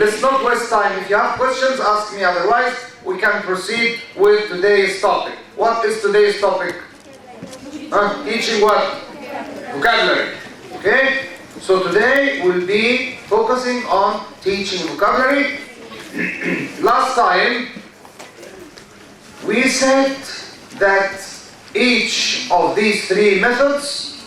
let's not waste time. If you have questions, ask me. Otherwise, we can proceed with today's topic. What is today's topic? Teaching what? Vocabulary. Okay? So today we'll be focusing on teaching vocabulary. Last time, we said that each of these three methods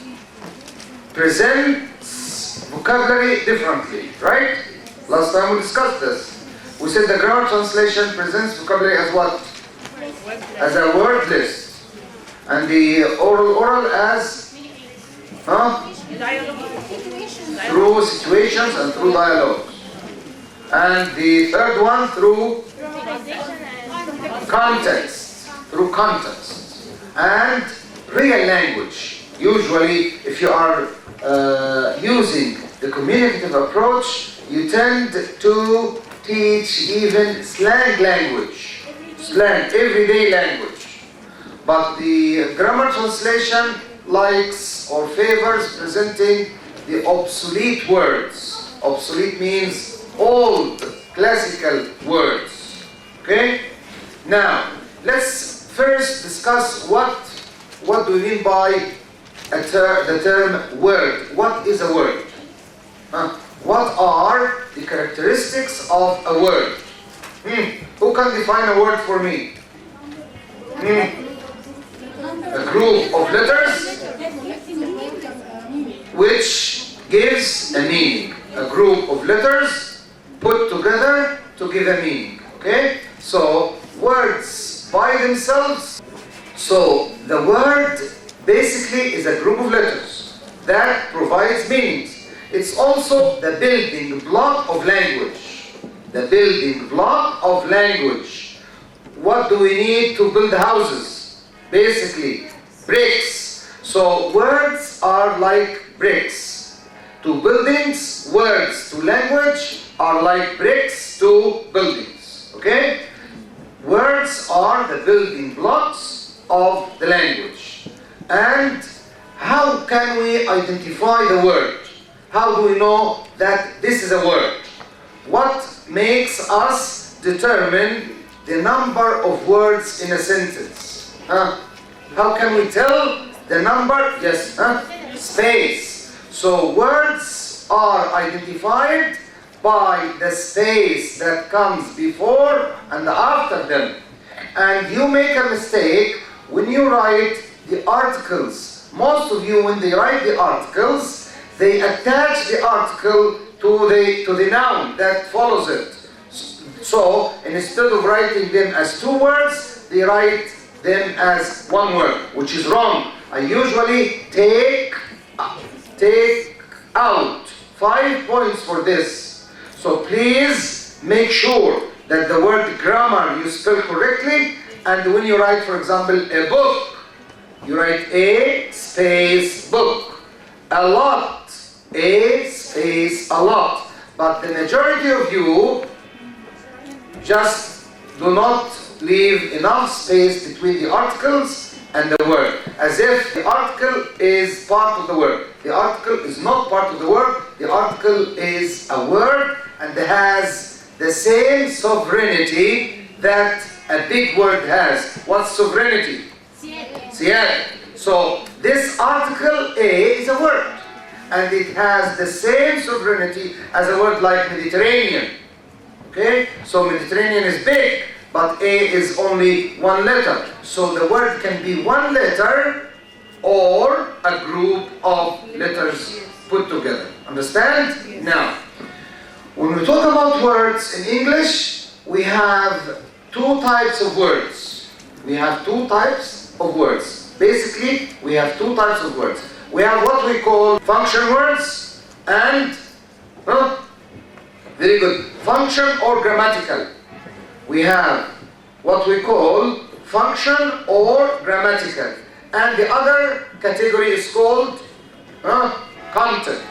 presents vocabulary differently, right? Last time we discussed this. We said the grammar translation presents vocabulary as what? As a word list. And the oral as through situations and through dialogues. And the third one through context. Through context. And real language. Usually, if you are using the communicative approach, you tend to teach even slang language. Slang, everyday language. But the grammar translation likes or favors presenting the obsolete words. Obsolete means old, classical words. Okay? Now, let's first discuss what do we mean by the term word. What is a word? What are the characteristics of a word? Who can define a word for me? A group of letters which gives a meaning. A group of letters put together to give a meaning. Okay? So, words by themselves. So, the word basically is a group of letters that provides meanings. It's also the building block of language. The building block of language. What do we need to build houses? Basically, bricks. So words are like bricks. To buildings, words to language are like bricks to buildings. Okay? Words are the building blocks of the language. And how can we identify the word? How do we know that this is a word? What makes us determine the number of words in a sentence? How can we tell the number? Yes, space. So words are identified by the space that comes before and after them. And you make a mistake when you write the articles. Most of you, when they write the articles, they attach the article to the noun that follows it. So, instead of writing them as two words, they write them as one word, which is wrong. I usually take out 5 points for this. So please make sure that the word grammar you spell correctly, and when you write, for example, a book, you write a space book. A lot, a space a lot. But the majority of you just do not leave enough space between the articles and the word, as if the article is part of the word. The article is not part of the word. The article is a word and has the same sovereignty that a big word has. What's sovereignty? Siyada. So this article A is a word, and it has the same sovereignty as a word like Mediterranean. Okay? So Mediterranean is big, but A is only one letter. So the word can be one letter or a group of letters put together. Understand? Now, when we talk about words in English, we have two types of words. We have two types of words. Basically, we have two types of words. We have what we call function words and, very good, function or grammatical. We have what we call function or grammatical. And the other category is called content.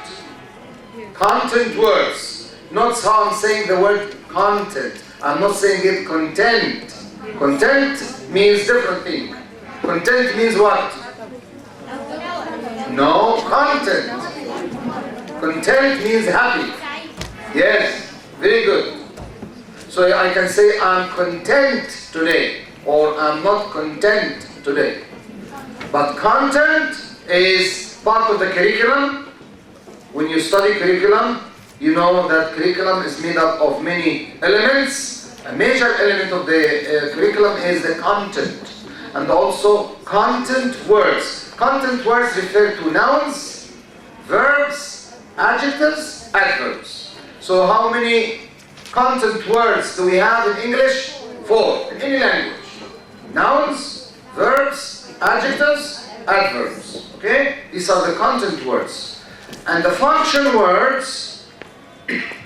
Content words. Notice how I'm saying the word content. I'm not saying it content. Content means different thing. Content means what? No, content. Content means happy. Yes, Very good. So I can say I'm content today or I'm not content today. But content is part of the curriculum. When you study curriculum, you know that curriculum is made up of many elements. A major element of the curriculum is the content. And also content words. Content words refer to nouns, verbs, adjectives, adverbs. So how many content words do we have in English? 4, in any language. Nouns, verbs, adjectives, adverbs. Okay? These are the content words. And the function words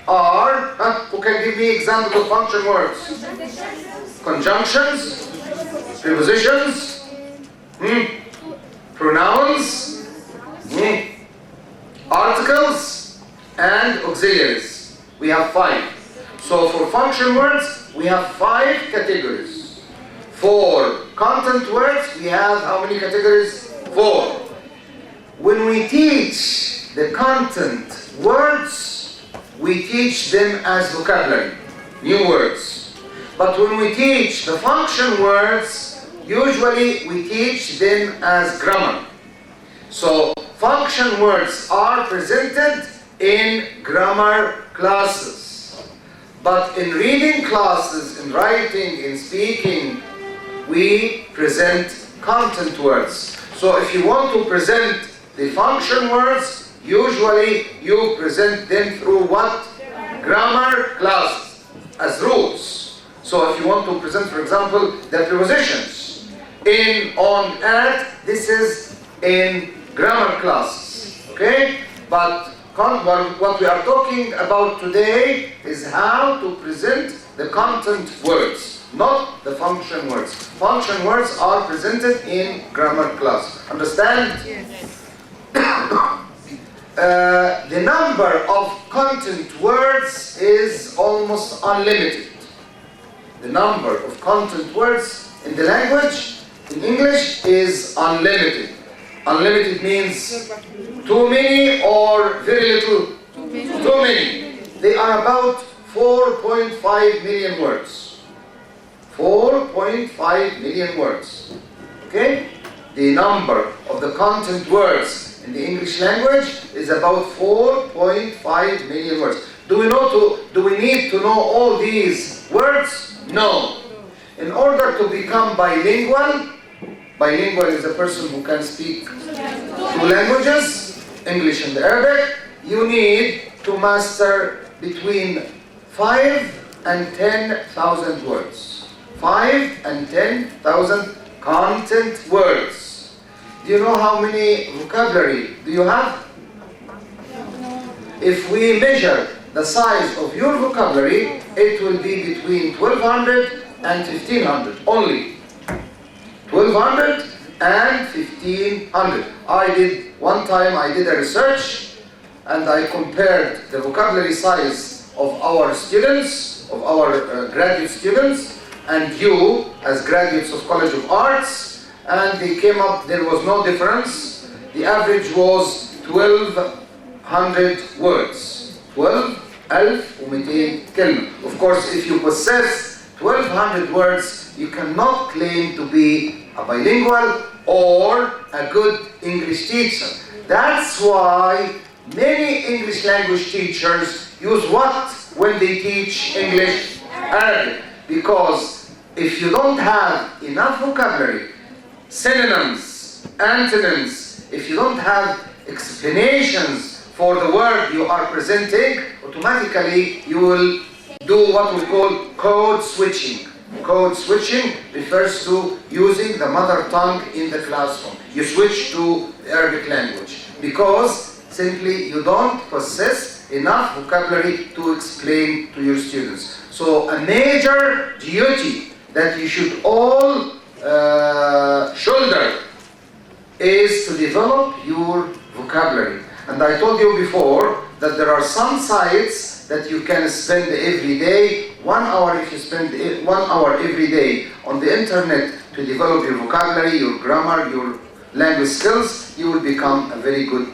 are, who can give me examples of function words? Conjunctions, prepositions, pronouns, articles, and auxiliaries. We have 5. So for function words, we have 5 categories. For content words, we have how many categories? 4. When we teach the content words, we teach them as vocabulary, new words. But when we teach the function words, usually we teach them as grammar. So function words are presented in grammar classes. But in reading classes, in writing, in speaking, we present content words. So if you want to present the function words, usually you present them through what? Grammar classes as rules. So if you want to present, for example, the prepositions in, on, at, this is in grammar classes. Okay? But what we are talking about today is how to present the content words, not the function words. Function words are presented in grammar class. Understand? Yes. The number of content words is almost unlimited. The number of content words in the language, in English, is unlimited. Unlimited means too many or very little? Too many. They are about 4.5 million words. 4.5 million words. Okay? The number of the content words in the English language is about 4.5 million words. Do we need to know all these words? No. In order to become bilingual, bilingual is a person who can speak 2 languages, English and Arabic, you need to master between 5 and 10,000 words. 5 and 10,000 content words. Do you know how many vocabulary do you have? If we measure the size of your vocabulary, it will be between 1,200 and 1,500 only. 1,200 and 1,500. One time I did a research and I compared the vocabulary size of our students, of our graduate students, and you as graduates of College of Arts, and they came up, there was no difference. The average was 1,200 words. 12,200 كلمة. Of course, if you possess 1,200 words, you cannot claim to be a bilingual or a good English teacher. That's why many English language teachers use what when they teach English Arabic? Because if you don't have enough vocabulary, synonyms, antonyms, if you don't have explanations for the word you are presenting, automatically you will do what we call code switching. Code switching refers to using the mother tongue in the classroom. You switch to the Arabic language because simply you don't possess enough vocabulary to explain to your students. So a major duty that you should all shoulder is to develop your vocabulary. And I told you before that there are some sites that you can spend every day, 1 hour. If you spend 1 hour every day on the internet to develop your vocabulary, your grammar, your language skills, you will become a very good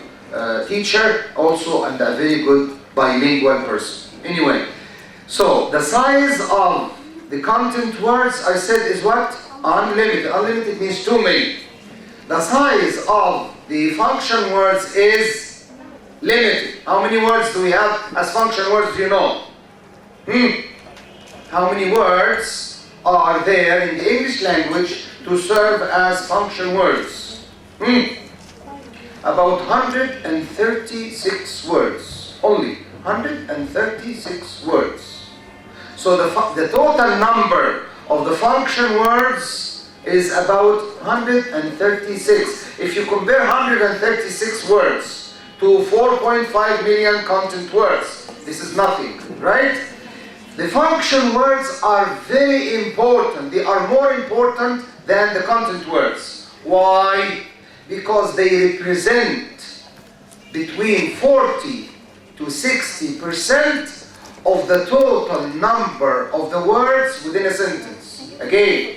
teacher also and a very good bilingual person. Anyway, So the size of the content words I said is what? Unlimited. Unlimited means too many. The size of the function words is limited. How many words do we have as function words, do you know? How many words are there in the English language to serve as function words? About 136 words. Only 136 words. So the total number of the function words is about 136. If you compare 136 words to 4.5 million content words, this is nothing, right? The function words are very important. They are more important than the content words. Why? Because they represent between 40 to 60% of the total number of the words within a sentence. Again,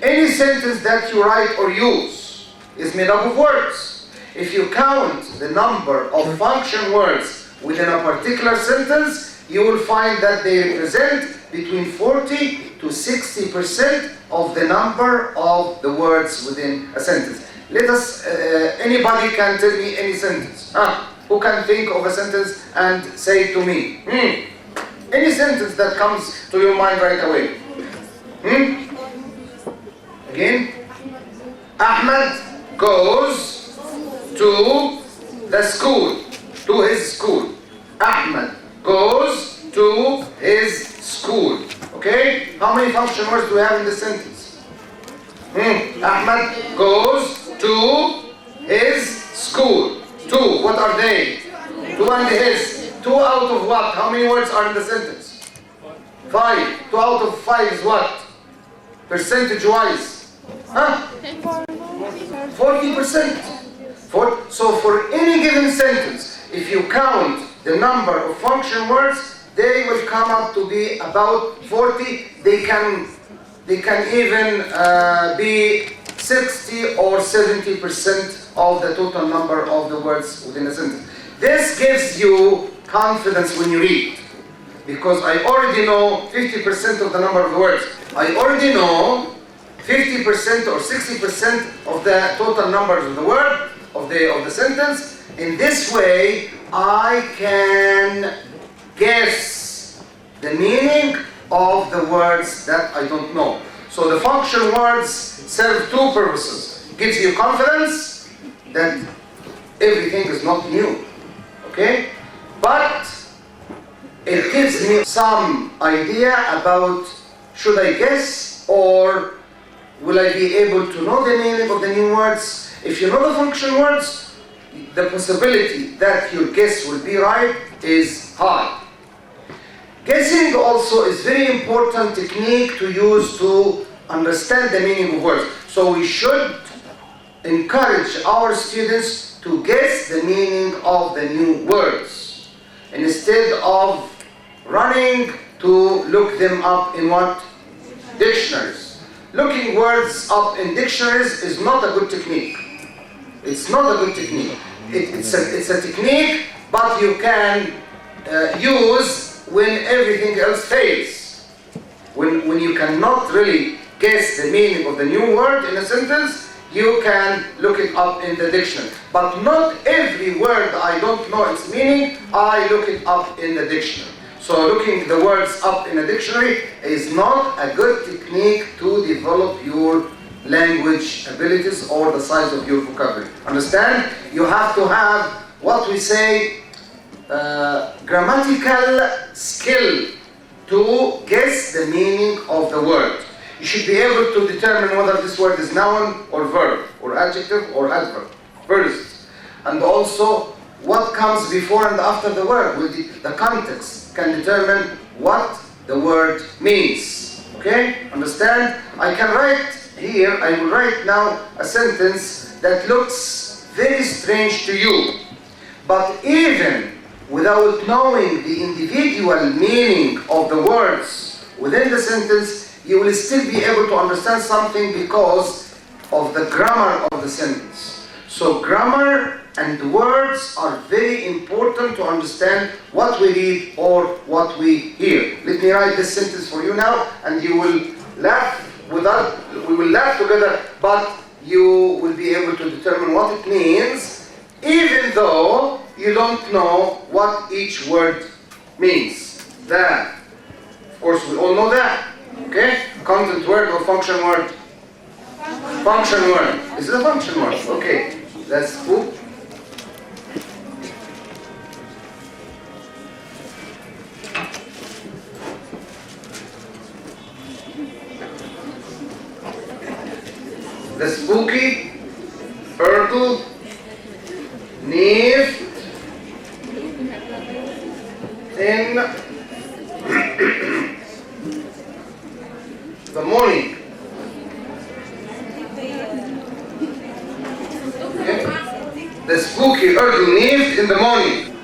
any sentence that you write or use is made up of words. If you count the number of function words within a particular sentence, you will find that they represent between 40 to 60% of the number of the words within a sentence. Let us, anybody can tell me any sentence. Who can think of a sentence and say it to me? Any sentence that comes to your mind right away. Again? Ahmed goes to the school, to his school. Ahmed goes to his school. Okay? How many function words do we have in this sentence? Ahmed goes to his school. Two. What are they? Two and his. Two out of what? How many words are in the sentence? 5. 2 out of 5 is what? Percentage-wise? 40%. So for any given sentence, if you count the number of function words, they will come up to be about 40. They can even be 60 or 70% of the total number of the words within a sentence. This gives you confidence when you read, because I already know 50% of the number of the words. I already know 50% or 60% of the total numbers of the word of the sentence. In this way, I can guess the meaning of the words that I don't know. So the function words serve two purposes. It gives you confidence that everything is not new. Okay? But it gives me some idea about, should I guess or will I be able to know the meaning of the new words? If you know the function words, the possibility that your guess will be right is high. Guessing also is very important technique to use to understand the meaning of words. So we should encourage our students to guess the meaning of the new words instead of running to look them up in what? Dictionaries. Looking words up in dictionaries is not a good technique. It's not a good technique. It's a technique, but you can use when everything else fails. When you cannot really guess the meaning of the new word in a sentence, you can look it up in the dictionary. But not every word I don't know its meaning, I look it up in the dictionary. So looking the words up in a dictionary is not a good technique to develop your language abilities or the size of your vocabulary. Understand? You have to have what we say grammatical skill to guess the meaning of the word. You should be able to determine whether this word is noun or verb or adjective or adverb first, and also what comes before and after the word. The context can determine what the word means. Okay? Understand? I can write here, I will write now a sentence that looks very strange to you. But even without knowing the individual meaning of the words within the sentence, you will still be able to understand something because of the grammar of the sentence. So grammar and words are very important important to understand what we read or what we hear. Let me write this sentence for you now, and you will laugh with us. We will laugh together, but you will be able to determine what it means, even though you don't know what each word means. That, of course, we all know that. Okay? Content word or function word? Function word. This is a function word. Okay. That's cool. The spooky, Erdl, Neve, in the morning. Okay. The spooky, Erdl, Neve in the morning.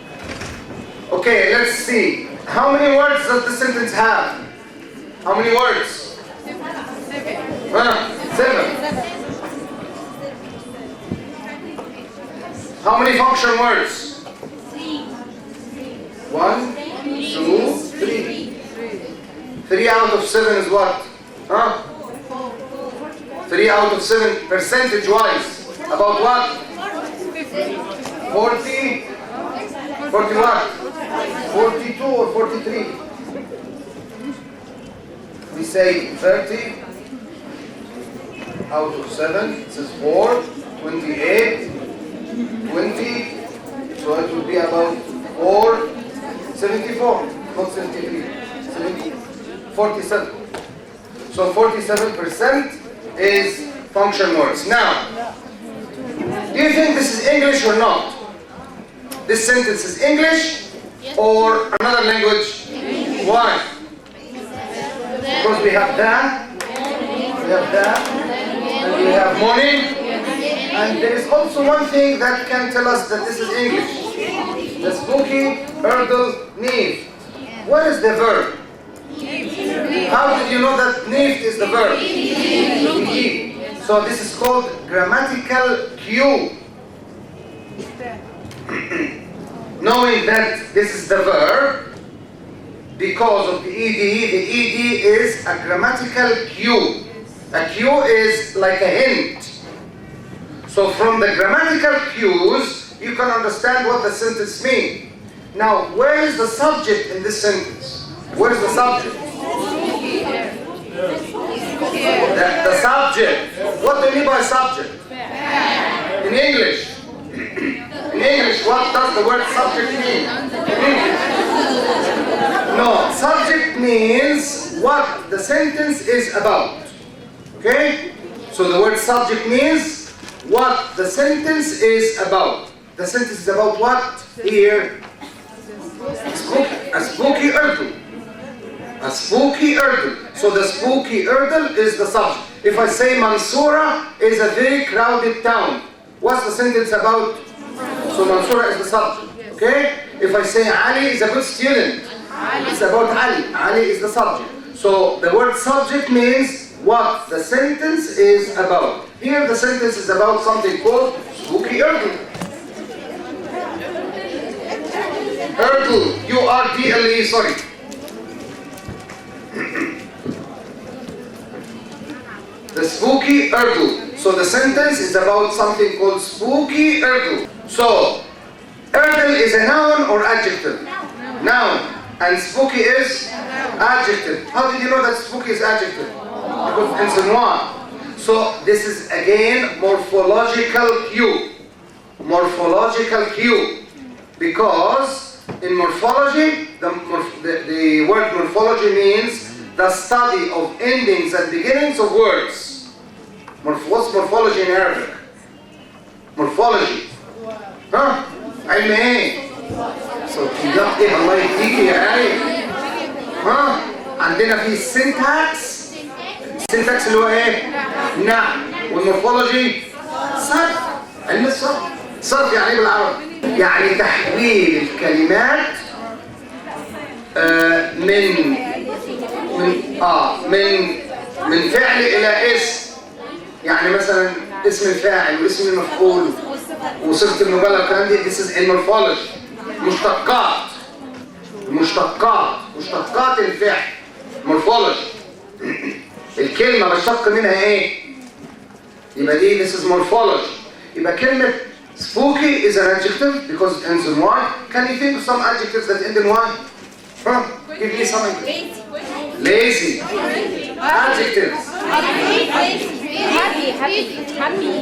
Okay, let's see. How many words does the sentence have? How many words? 7. How many function words? 1, 2, 3. 3 out of 7 is what? 3 out of 7 percentage-wise. About what? 40? 40 what? 42 or 43? We say 30 out of 7. This is 4, 28. 20, so it will be about 74, not 73, 47. So 47% is function words. Now, do you think this is English or not? This sentence is English or another language? Why? Because we have that, and we have morning. And there is also one thing that can tell us that this is English. The spooky, Erdl, Neve. What is the verb? How did you know that Neve is the verb? So this is called grammatical cue. Knowing that this is the verb, because of the ed is a grammatical cue. A cue is like a hint. So from the grammatical cues, you can understand what the sentence means. Now, where is the subject in this sentence? Where is the subject? The subject. What do you mean by subject? In English. In English, what does the word subject mean? In English. No, subject means what the sentence is about. Okay? So the word subject means what the sentence is about. The sentence is about what? Here. A spooky Erdl. A spooky Erdl. So the spooky Erdl is the subject. If I say Mansoura is a very crowded town, what's the sentence about? So Mansoura is the subject. Okay? If I say Ali is a good student, it's about Ali. Ali is the subject. So the word subject means what the sentence is about. Here the sentence is about something called spooky Erdl. Erdl, U-R-D-L-E, sorry. The spooky Erdl. So the sentence is about something called spooky Erdl. So, Erdl is a noun or adjective? Noun. And spooky is adjective. How did you know that spooky is adjective? Because it's noir. So this is again morphological cue. Morphological cue. Because in morphology, the word morphology means the study of endings and beginnings of words. What's morphology in Arabic? Morphology. علم ايه؟ صوتيات ايه الله يهديكي يا آية؟ عندنا في السنتاكس. السنتاكس اللي هو ايه؟ نعم. والمورفولوجي صرف. علم الصرف. صرف يعني ايه بالعربي؟ يعني تحويل الكلمات من فعل الى اسم. يعني مثلا اسم الفاعل واسم المفعول وصيغه المبالغه والكلام دي. This is in morphology. مشتقات مشتقات الفعل morphology. الكلمة بشتق منها ايه؟ يبقى دي this is morphology. يبقى كلمة spooky is an adjective because it ends in Y. Can you think of some adjectives that end in Y? Huh? Give me some. Lazy. Adjectives. Happy.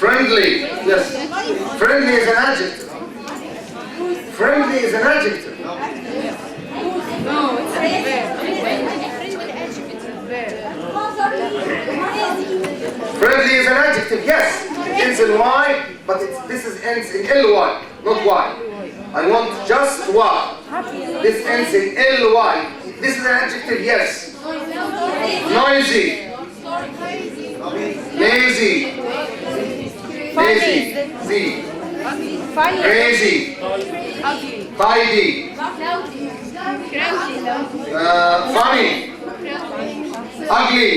Friendly. Yes. Friendly is an adjective. Friendly is an adjective. No, it's a Friendly is an adjective, yes. It ends in Y, but this ends in Ly, not Y. I want just Y. This ends in Ly. This is an adjective, yes. Noisy. Lazy. Lazy. Z. Crazy. Tidy. Funny. Ugly.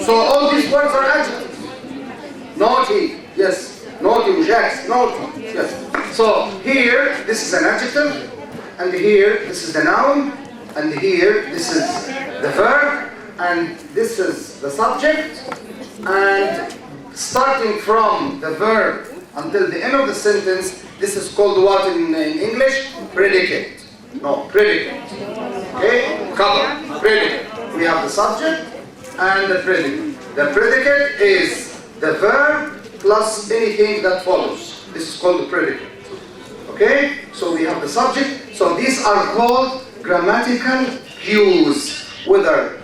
So all these words are adjectives. Naughty, yes. Naughty, mujax, naughty, yes. So here, this is an adjective, and here, this is the noun, and here, this is the verb, and this is the subject, and starting from the verb until the end of the sentence, this is called what in English? Predicate. No, predicate. Okay? Cover. Predicate. We have the subject and the predicate. The predicate is the verb plus anything that follows. This is called the predicate. Okay? So we have the subject. So these are called grammatical cues, whether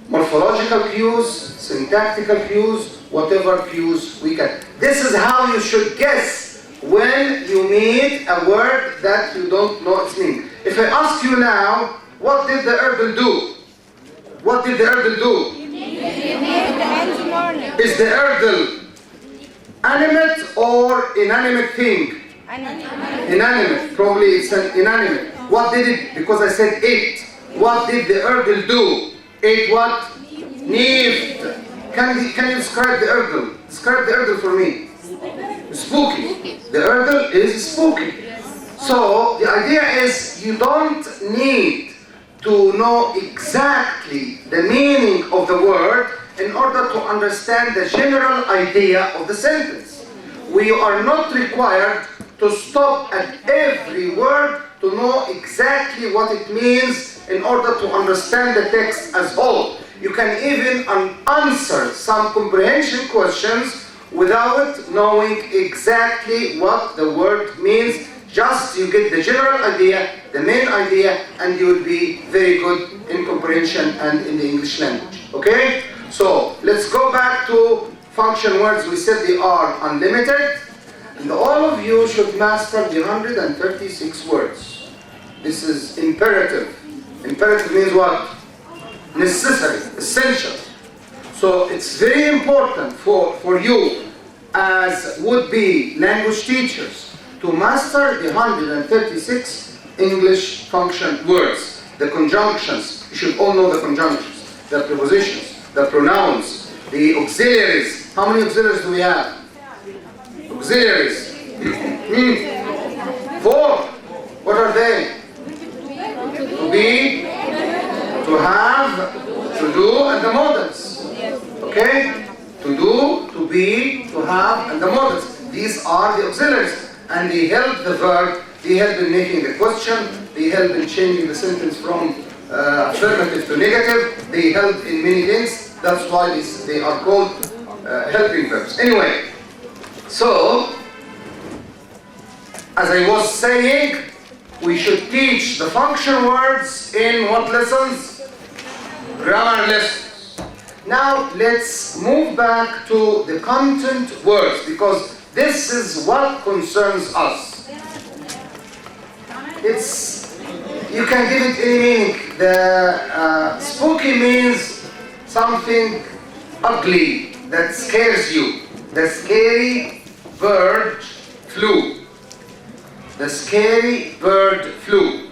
morphological cues, syntactical cues, whatever cues we get. This is how you should guess when you meet a word that you don't know its meaning. If I ask you now, what did the Erdl do? What did the Erdl do? Is the Erdl animate or inanimate thing? Inanimate. Probably it's an inanimate. What did it? Because I said it. What did the Erdl do? It what? Nieved. Can you describe the Erdl? Describe the Erdl for me. Spooky. The Erdl is spooky. So the idea is you don't need to know exactly the meaning of the word in order to understand the general idea of the sentence. We are not required to stop at every word to know exactly what it means in order to understand the text as whole. You can even answer some comprehension questions without knowing exactly what the word means. Just you get the general idea, the main idea, and you will be very good in comprehension and in the English language. Okay? So let's go back to function words. We said they are unlimited, and all of you should master the 136 words. This is imperative. Imperative means what? Necessary, essential. So it's very important for you as would-be language teachers to master the 136 English function words. The conjunctions, you should all know the conjunctions, the prepositions, the pronouns, the auxiliaries. How many auxiliaries do we have? Auxiliaries. 4. What are they? To be, to have, to do, and the modals. Okay? To do, to be, to have, and the modals. These are the auxiliaries. And they help the verb, they help in making the question, they help in changing the sentence from affirmative to negative, they help in many things. That's why they are called helping verbs. Anyway, so, as I was saying, we should teach the function words in what lessons? Grammar lessons. Now let's move back to the content words, because this is what concerns us. You can give it any meaning. The spooky means something ugly that scares you. The scary bird flew. The scary bird flew.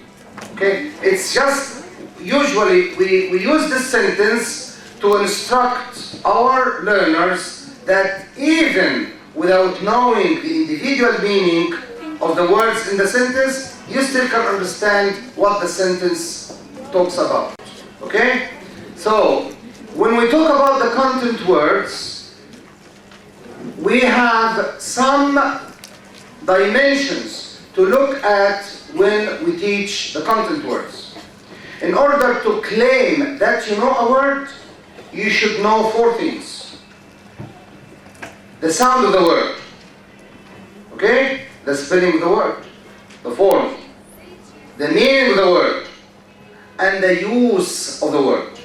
Okay? It's just, usually we use this sentence to instruct our learners that even without knowing the individual meaning of the words in the sentence, you still can understand what the sentence talks about. Okay? So, when we talk about the content words, we have some dimensions to look at when we teach the content words. In order to claim that you know a word, you should know 4 things. The sound of the word, okay? The spelling of the word, the form, the meaning of the word, and the use of the word,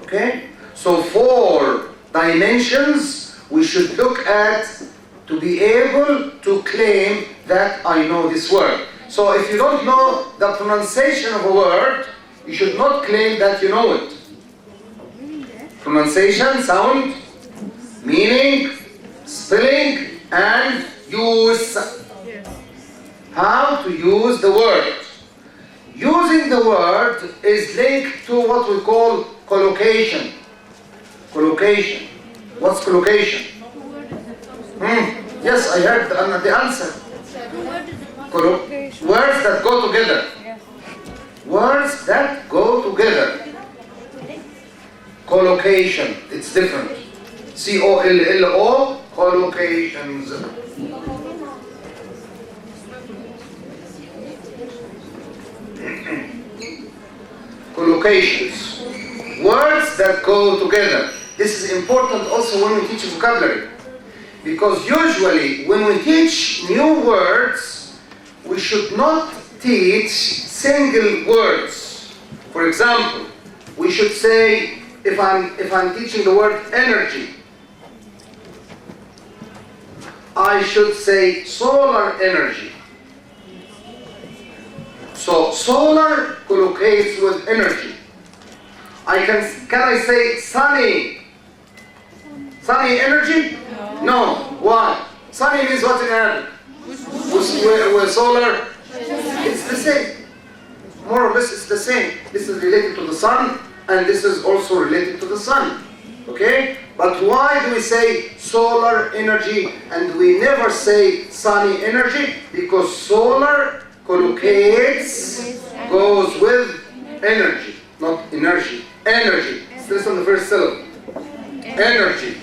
okay? So 4 dimensions we should look at to be able to claim that I know this word. So if you don't know the pronunciation of a word, you should not claim that you know it. Pronunciation, sound, meaning, spelling, and use. How to use the word. Using the word is linked to what we call collocation. Collocation. What's collocation? Yes, I heard the answer. Words that go together. Words that go together. Collocation. It's different. C-O-L-L-O, collocations. Collocations. Words that go together. This is important also when we teach vocabulary. Because usually when we teach new words, we should not teach single words. For example, we should say, if I'm teaching the word energy, I should say solar energy. So solar collocates with energy. Can I say sunny? Sunny energy? No. Why? Sunny means what in Arabic? With solar? It's the same. More or less it's the same. This is related to the sun, and this is also related to the sun. Okay? But why do we say solar energy and we never say sunny energy? Because solar collocates, goes with energy, not energy. Energy. Stress on the first syllable. Energy.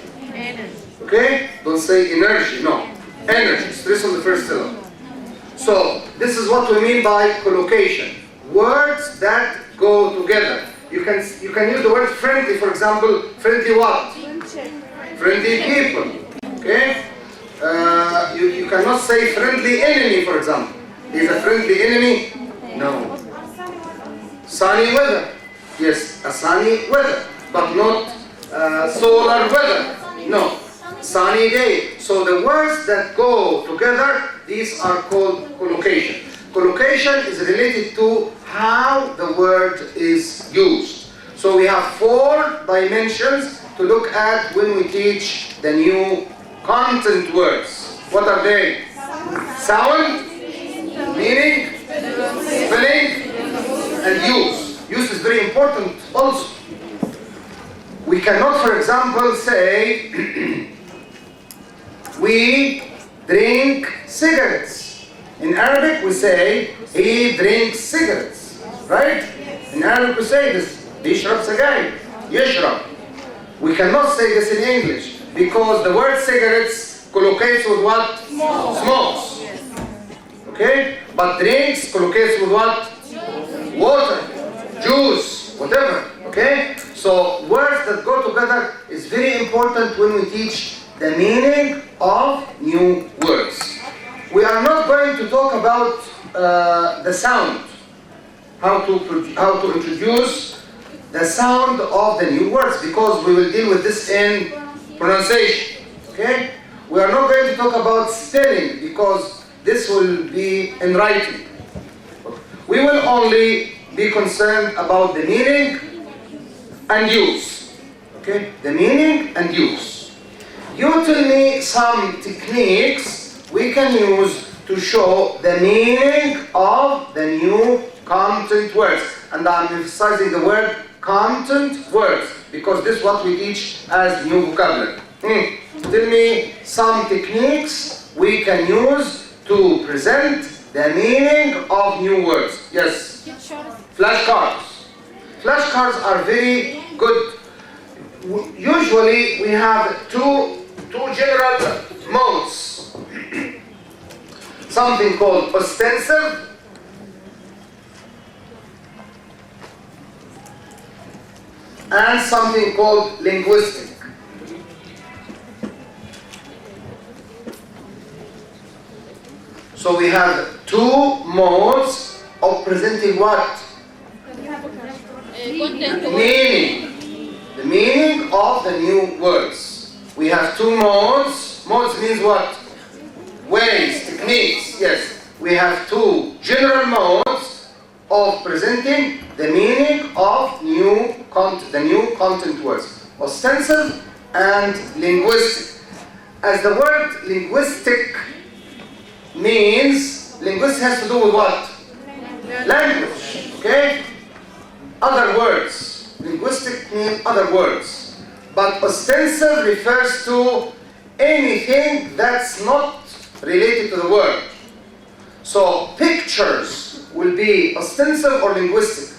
Okay? Don't say energy, no. Energy. Stress on the first syllable. So, this is what we mean by collocation. Words that go together. You can use the word friendly, for example. Friendly what? Friendly people. Okay? You cannot say friendly enemy, for example. Is a friendly enemy? No. Sunny weather. Yes, a sunny weather. But not solar weather. No. Sunny day. So the words that go together, these are called collocation. Collocation is related to how the word is used. So we have 4 dimensions to look at when we teach the new content words. What are they? Sound, meaning, spelling, and use. Use is very important also. We cannot, for example, say we drink cigarettes. In Arabic we say he drinks cigarettes, right? In Arabic we say this, يشرب سجاير, يشرب. We cannot say this in English because the word cigarettes collocates with what? Smokes. Okay? But drinks collocates with what? Water, juice, whatever. Okay? So words that go together is very important when we teach the meaning of new words. We are not going to talk about the sound, how to introduce the sound of the new words, because we will deal with this in pronunciation. Okay? We are not going to talk about spelling because this will be in writing. We will only be concerned about the meaning and use. Okay? The meaning and use. You tell me some techniques we can use to show the meaning of the new content words. And I'm emphasizing the word content words because this is what we teach as new vocabulary. Tell me some techniques we can use to present the meaning of new words. Yes. Flashcards. Flashcards are very good. Usually we have two general modes. Something called ostensive and something called linguistic. So we have two modes of presenting what? Meaning. The meaning of the new words. We have two modes. Modes means what? Ways, techniques. Yes. We have two general modes of presenting the meaning of the new content words. Ostensive and linguistic. As the word linguistic means, linguistic has to do with what? Language. Okay? Other words. Linguistic means other words. But ostensive refers to anything that's not related to the word. So pictures will be ostensive or linguistic?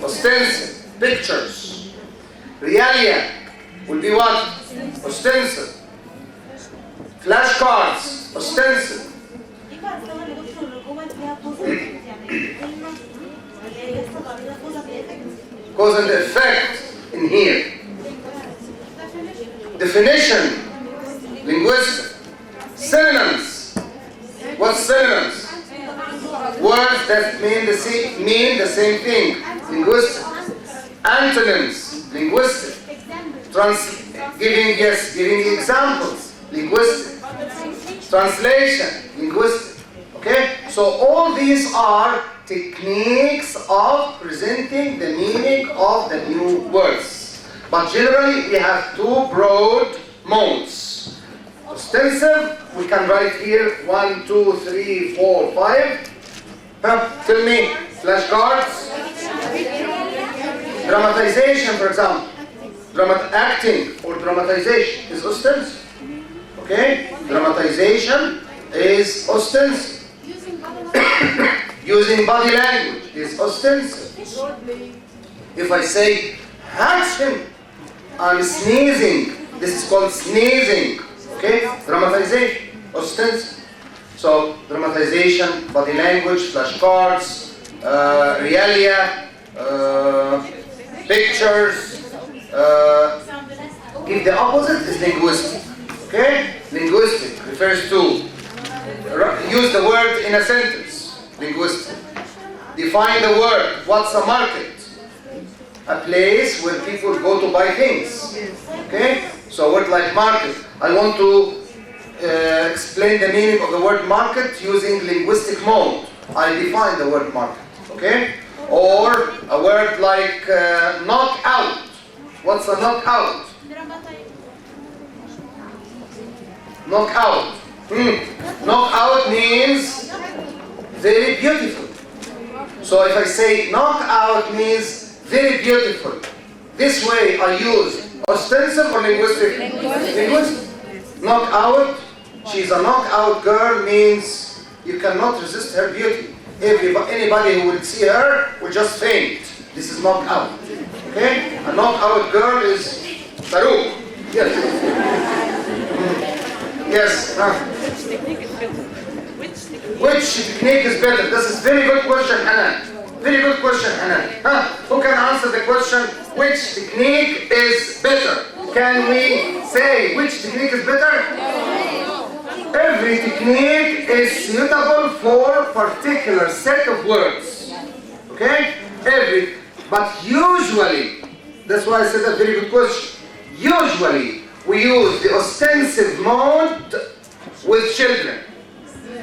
Ostensive. Pictures. Realia will be what? Ostensive. Flashcards. Ostensive. Cause and effect in here. Definition. Linguistic. Synonyms. What's synonyms? Words that mean the same thing. Linguistic. Antonyms. Linguistic. Giving examples. Linguistic. Translation. Linguistic. Okay? So all these are techniques of presenting the meaning of the new words. But generally we have two broad modes. Ostensive, we can write here 1, 2, 3, 4, 5. Tell me, flashcards. Dramatization, for example. Acting or dramatization is ostensive. Okay? Dramatization is ostensive. Using body language is ostensive. If I say, action, I'm sneezing. This is called sneezing. Okay? Dramatization, ostensive. So, dramatization, body language, flashcards, realia, pictures. If the opposite is linguistic. Okay? Linguistic refers to use the word in a sentence. Linguistic. Define the word. What's a market? A place where people go to buy things. Okay? So a word like market. I want to explain the meaning of the word market using linguistic mode. I define the word market. Okay? Or a word like knockout. What's a knockout? Knockout. Knockout means very beautiful. So if I say knockout means very beautiful, this way I use ostensive or linguistic? Linguistic. Knockout, she's a knockout girl means you cannot resist her beauty. Anybody who will see her will just faint. This is knockout. Okay? A knockout girl is Baruch. Yes. Yes. Which technique is better? This is very good question, Hanan. Very good question, Hanan. Who can answer the question, which technique is better? Can we say which technique is better? Every technique is suitable for a particular set of words. Okay? But usually, that's why I said a very good question. Usually, we use the ostensive mode with children,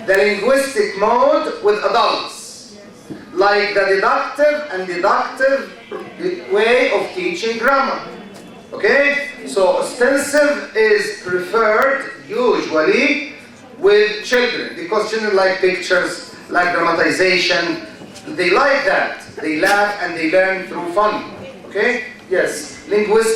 the linguistic mode with adults, like the deductive way of teaching grammar. Okay? So ostensive is preferred usually with children because children like pictures, like dramatization. They like that. They laugh and they learn through fun. Okay? Yes. Linguistic.